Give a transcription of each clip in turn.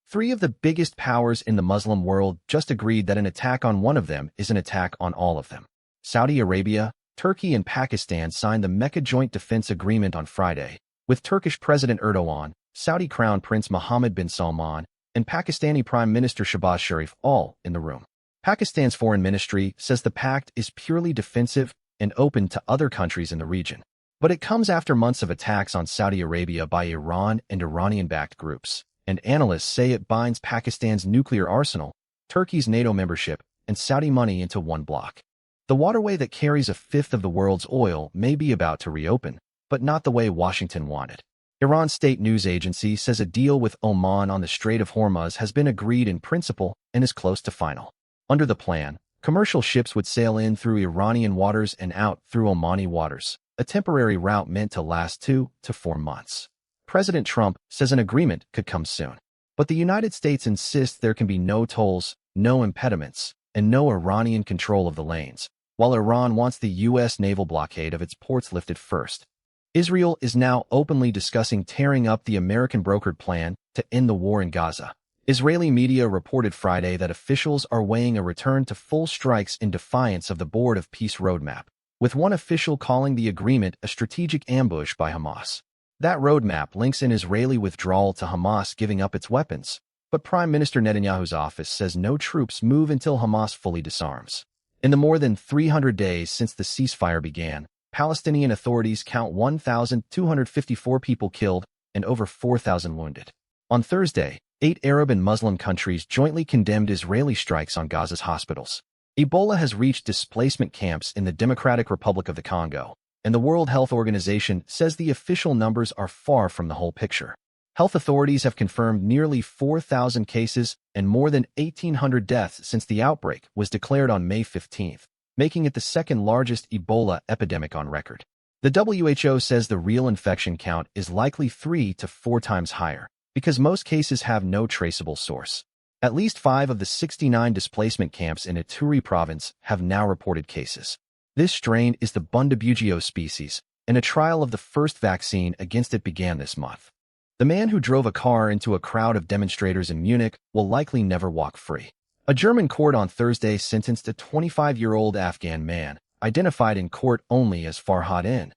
Three of the biggest powers in the Muslim world just agreed that an attack on one of them is an attack on all of them. Saudi Arabia, Turkey, and Pakistan signed the Mecca Joint Defense Agreement on Friday, with Turkish President Erdogan, Saudi Crown Prince Mohammed bin Salman, and Pakistani Prime Minister Shehbaz Sharif all in the room. Pakistan's foreign ministry says the pact is purely defensive and open to other countries in the region. But it comes after months of attacks on Saudi Arabia by Iran and Iranian-backed groups, and analysts say it binds Pakistan's nuclear arsenal, Turkey's NATO membership, and Saudi money into one block. The waterway that carries a fifth of the world's oil may be about to reopen, but not the way Washington wanted. Iran's state news agency says a deal with Oman on the Strait of Hormuz has been agreed in principle and is close to final. Under the plan, commercial ships would sail in through Iranian waters and out through Omani waters, a temporary route meant to last 2 to 4 months. President Trump says an agreement could come soon. But the United States insists there can be no tolls, no impediments, and no Iranian control of the lanes, while Iran wants the U.S. naval blockade of its ports lifted first. Israel is now openly discussing tearing up the American-brokered plan to end the war in Gaza. Israeli media reported Friday that officials are weighing a return to full strikes in defiance of the Board of Peace roadmap, with one official calling the agreement a strategic ambush by Hamas. That roadmap links an Israeli withdrawal to Hamas giving up its weapons, but Prime Minister Netanyahu's office says no troops move until Hamas fully disarms. In the more than 300 days since the ceasefire began, Palestinian authorities count 1,254 people killed and over 4,000 wounded. On Thursday, 8 Arab and Muslim countries jointly condemned Israeli strikes on Gaza's hospitals. Ebola has reached displacement camps in the Democratic Republic of the Congo, and the World Health Organization says the official numbers are far from the whole picture. Health authorities have confirmed nearly 4,000 cases and more than 1,800 deaths since the outbreak was declared on May 15th, making it the second largest Ebola epidemic on record. The WHO says the real infection count is likely 3 to 4 times higher, because most cases have no traceable source. At least 5 of the 69 displacement camps in Ituri province have now reported cases. This strain is the Bundibugyo species, and a trial of the first vaccine against it began this month. The man who drove a car into a crowd of demonstrators in Munich will likely never walk free. A German court on Thursday sentenced a 25-year-old Afghan man, identified in court only as Farhad N.,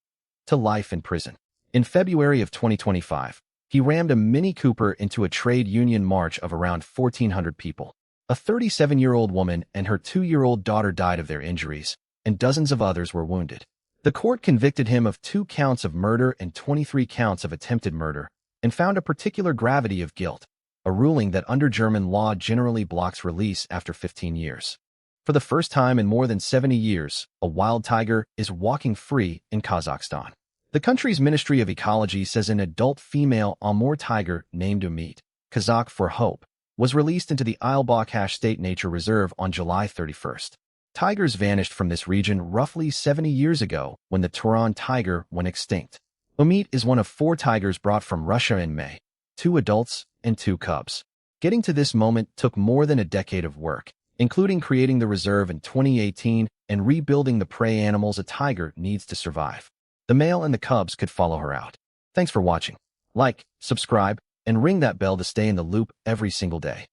to life in prison. In February of 2025, he rammed a Mini Cooper into a trade union march of around 1,400 people. A 37-year-old woman and her 2-year-old daughter died of their injuries, and dozens of others were wounded. The court convicted him of 2 counts of murder and 23 counts of attempted murder, and found a particular gravity of guilt, a ruling that under German law generally blocks release after 15 years. For the first time in more than 70 years, a wild tiger is walking free in Kazakhstan. The country's Ministry of Ecology says an adult female Amur tiger named Umit, Kazakh for hope, was released into the Ilbakhash State Nature Reserve on July 31st. Tigers vanished from this region roughly 70 years ago when the Turan tiger went extinct. Umit is one of 4 tigers brought from Russia in May, 2 adults and 2 cubs. Getting to this moment took more than a decade of work, including creating the reserve in 2018 and rebuilding the prey animals a tiger needs to survive. The male and the cubs could follow her out. Thanks for watching. Like, subscribe, and ring that bell to stay in the loop every single day.